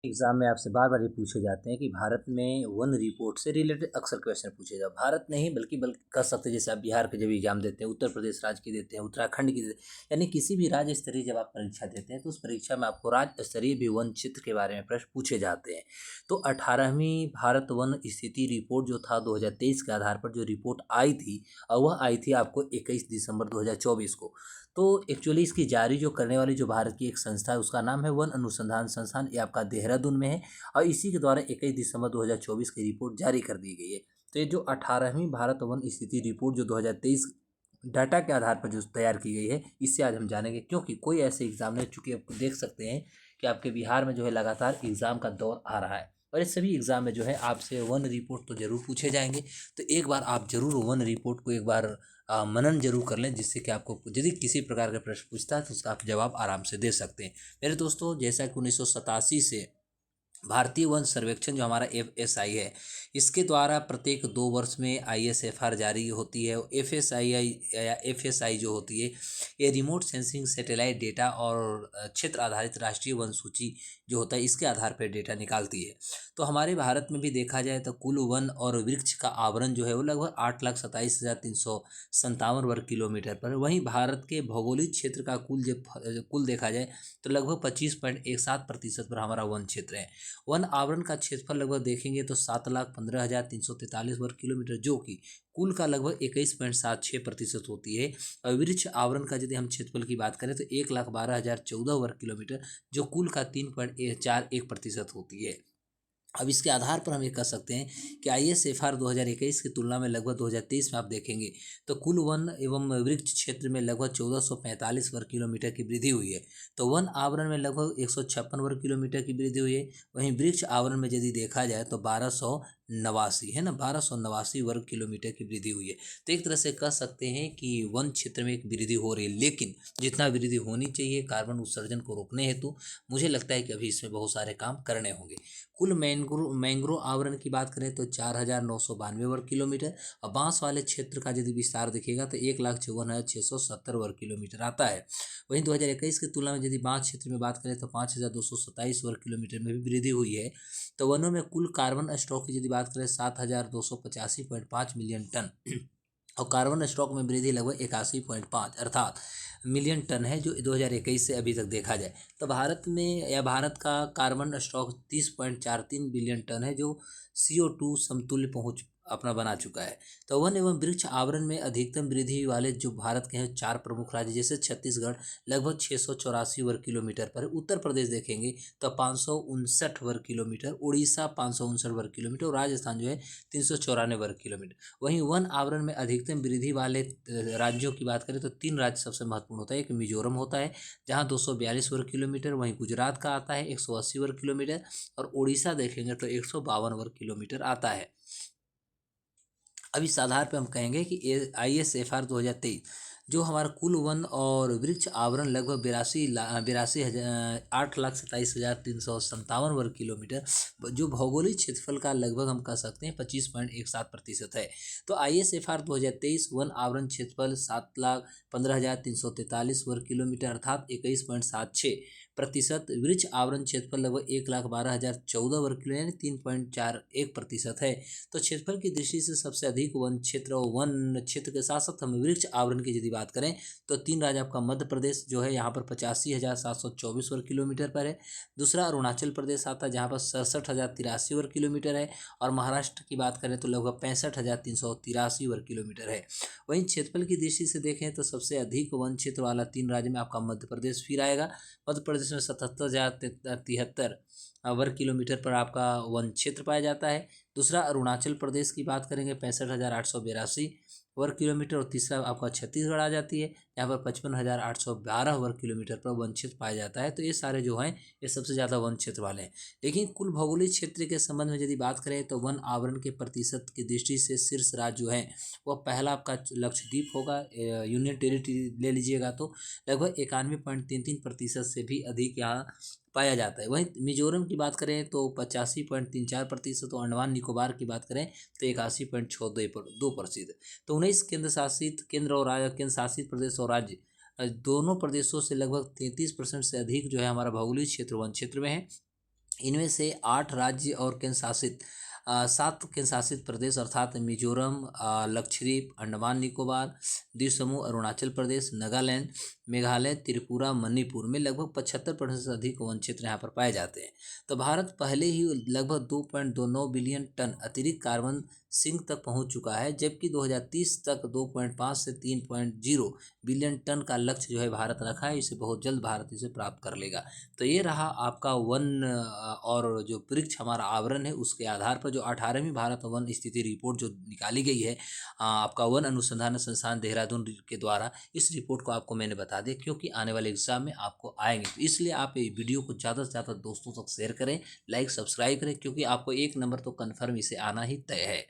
Exam में आपसे बार बार ये पूछे जाते हैं कि भारत में वन रिपोर्ट से रिलेटेड अक्सर क्वेश्चन पूछे जाते हैं। भारत नहीं बल्कि कर सकते हैं, जैसे आप बिहार के जब एग्जाम देते हैं, उत्तर प्रदेश राज्य की देते हैं, उत्तराखंड की देते हैं, यानी किसी भी राज्य स्तरीय जब आप परीक्षा देते हैं तो उस परीक्षा में आपको राज्य स्तरीय भी वन चित्र के बारे में प्रश्न पूछे जाते हैं। तो 18वीं भारत वन स्थिति रिपोर्ट जो था 2023 के आधार पर जो रिपोर्ट आई थी, और वह आई थी आपको 21 दिसंबर 2024 को। तो एक्चुअली इसकी जारी जो करने वाली जो भारत की एक संस्था है उसका नाम है वन अनुसंधान संस्थान, ये आपका देहरादून में है, और इसी के द्वारा 21 दिसंबर 2024 की रिपोर्ट जारी कर दी गई है। तो ये जो 18वीं भारत वन स्थिति रिपोर्ट जो 2023 डाटा के आधार पर जो तैयार की गई है, इससे आज हम जानेंगे, क्योंकि कोई ऐसे एग्जाम नहीं, चूंकि आप देख सकते हैं कि आपके बिहार में जो है लगातार एग्जाम का दौर आ रहा है, और इस सभी एग्जाम में जो है आपसे वन रिपोर्ट तो जरूर पूछे जाएंगे। तो एक बार आप जरूर वन रिपोर्ट को एक बार मनन जरूर कर लें, जिससे कि आपको यदि किसी प्रकार का प्रश्न पूछता है तो उसका आप जवाब आराम से दे सकते हैं। मेरे दोस्तों, जैसा कि 1987 से भारतीय वन सर्वेक्षण जो हमारा FSI है, इसके द्वारा प्रत्येक 2 वर्ष में ISFR जारी होती है। FSI जो होती है, ये रिमोट सेंसिंग सैटेलाइट डेटा और क्षेत्र आधारित राष्ट्रीय वन सूची जो होता है, इसके आधार पर डेटा निकालती है। तो हमारे भारत में भी देखा जाए तो कुल वन और वृक्ष का आवरण जो है वो लगभग 8,27,357 वर्ग किलोमीटर पर। वहीं भारत के भौगोलिक क्षेत्र का कुल देखा जाए तो लगभग 25.17% पर हमारा वन क्षेत्र है। वन आवरण का क्षेत्रफल लगभग देखेंगे तो 7,15,343 वर्ग किलोमीटर, जो कि कुल का लगभग 21.76% होती है। और वृक्ष आवरण का यदि हम क्षेत्रफल की बात करें तो 1,12,014 वर्ग किलोमीटर, जो कुल का 3.41% होती है। अब इसके आधार पर हम ये कह सकते हैं कि ISFR 2021 की तुलना में लगभग 2023 में आप देखेंगे तो कुल वन एवं वृक्ष क्षेत्र में लगभग 1445 वर्ग किलोमीटर की वृद्धि हुई है। तो वन आवरण में लगभग 156 वर्ग किलोमीटर की वृद्धि हुई है। वहीं वृक्ष आवरण में यदि देखा जाए तो 1289 है ना, 1289 वर्ग किलोमीटर की वृद्धि हुई है। तो एक तरह से कह सकते हैं कि वन क्षेत्र में एक वृद्धि हो रही है, लेकिन जितना वृद्धि होनी चाहिए कार्बन उत्सर्जन को रोकने हेतु, मुझे लगता है कि अभी इसमें बहुत सारे काम करने होंगे। कुल मैंग्रोव आवरण की बात करें तो 4,992 वर्ग किलोमीटर, और बांस वाले क्षेत्र का यदि विस्तार दिखेगा तो 1,54,670 वर्ग किलोमीटर आता है। वहीं 2021 की तुलना में यदि बांस क्षेत्र में बात करें तो 5,227 वर्ग किलोमीटर में भी वृद्धि हुई है। तो वनों में कुल कार्बन स्टॉक की यदि बात करें 7,285.5 मिलियन टन, और कार्बन स्टॉक में वृद्धि लगभग 81.5 अर्थात मिलियन टन है, जो 2021 से अभी तक देखा जाए तो भारत में या भारत का कार्बन स्टॉक 30.43 बिलियन टन है, जो CO2 समतुल्य पहुंच अपना बना चुका है। तो वन एवं वृक्ष आवरण में अधिकतम वृद्धि वाले जो भारत के हैं 4 प्रमुख राज्य, जैसे छत्तीसगढ़ लगभग 684 वर्ग किलोमीटर पर, उत्तर प्रदेश देखेंगे तो 559 वर्ग किलोमीटर, उड़ीसा 559 वर्ग किलोमीटर, और राजस्थान जो है 394 वर्ग किलोमीटर। वहीं वन आवरण में अधिकतम वृद्धि वाले राज्यों की बात करें तो 3 राज्य सबसे महत्वपूर्ण होता है। एक मिजोरम होता है जहां 242 वर्ग किलोमीटर, वहीं गुजरात का आता है 180 वर्ग किलोमीटर, और उड़ीसा देखेंगे तो 152 वर्ग किलोमीटर आता है। अब इस आधार पर हम कहेंगे कि ISFR 2023 जो हमारा कुल वन और वृक्ष आवरण लगभग 8,27,357 वर्ग किलोमीटर, जो भौगोलिक क्षेत्रफल का लगभग हम कह सकते हैं 25.17% है। तो ISFR 2023 वन आवरण क्षेत्रफल 7,15,343 वर्ग किलोमीटर अर्थात 21.76%, वृक्ष आवरण क्षेत्रफल लगभग 1,12,014 वर्ग किलो यानी 3.41% है। तो क्षेत्रफल की दृष्टि से सबसे अधिक वन क्षेत्र और वन क्षेत्र के साथ साथ हम वृक्ष आवरण की यदि बात करें तो 3 राज्य आपका मध्य प्रदेश जो है यहाँ पर 85,724 वर्ग किलोमीटर पर है। दूसरा अरुणाचल प्रदेश आता है जहाँ पर 67,083 वर्ग किलोमीटर है, और महाराष्ट्र की बात करें तो लगभग 65,383 वर्ग किलोमीटर है। वहीं क्षेत्रफल की दृष्टि से देखें तो सबसे अधिक वन क्षेत्र वाला 3 राज्य में आपका मध्य प्रदेश फिर आएगा। मध्य प्रदेश में 77,073 वर्ग किलोमीटर पर आपका वन क्षेत्र पाया जाता है। दूसरा अरुणाचल प्रदेश की बात करेंगे 65,882 वर्ग किलोमीटर, और तीसरा आपका छत्तीसगढ़ आ जाती है यहाँ पर 55,812 वर्ग किलोमीटर पर वन क्षेत्र पाया जाता है। तो ये सारे जो हैं ये सबसे ज़्यादा वन क्षेत्र वाले हैं। लेकिन कुल भौगोलिक क्षेत्र के संबंध में यदि बात करें तो वन आवरण के प्रतिशत की दृष्टि से शीर्ष राज्य जो है वह पहला आपका लक्षद्वीप होगा। यूनियन टेरिटरी ले लीजिएगा तो लगभग 91.33% से भी अधिक यहाँ पाया जाता है। वहीं मिजोरम की बात करें तो 85.34%, और अंडमान निकोबार की बात करें तो 81.62%। तो 19 केंद्र और केंद्र शासित प्रदेश और राज्य दोनों प्रदेशों से लगभग 33% से अधिक जो है हमारा भौगोलिक क्षेत्र वन क्षेत्र में है। इनमें से 8 राज्य और केंद्र शासित 7 केंद्र शासित प्रदेश अर्थात मिजोरम, लक्षद्वीप, अंडमान निकोबार द्वीप समूह, अरुणाचल प्रदेश, नागालैंड, मेघालय, त्रिपुरा, मणिपुर में लगभग 75% से अधिक वन क्षेत्र यहाँ पर पाए जाते हैं। तो भारत पहले ही लगभग 2.29 बिलियन टन अतिरिक्त कार्बन सिंक तक पहुंच चुका है, जबकि 2030 तक 2.5 से 3.0 बिलियन टन का लक्ष्य जो है भारत रखा है। इसे बहुत जल्द भारत इसे प्राप्त कर लेगा। तो ये रहा आपका वन और जो वृक्ष हमारा आवरण है उसके आधार पर जो 18वीं भारत वन स्थिति रिपोर्ट जो निकाली गई है आपका वन अनुसंधान संस्थान देहरादून के द्वारा, इस रिपोर्ट को आपको मैंने बता दिया क्योंकि आने वाले एग्जाम में आपको आएंगे। तो इसलिए आप ये वीडियो को ज़्यादा से ज़्यादा दोस्तों तक शेयर करें, लाइक सब्सक्राइब करें, क्योंकि आपको 1 नंबर तो कन्फर्म इसे आना ही तय है।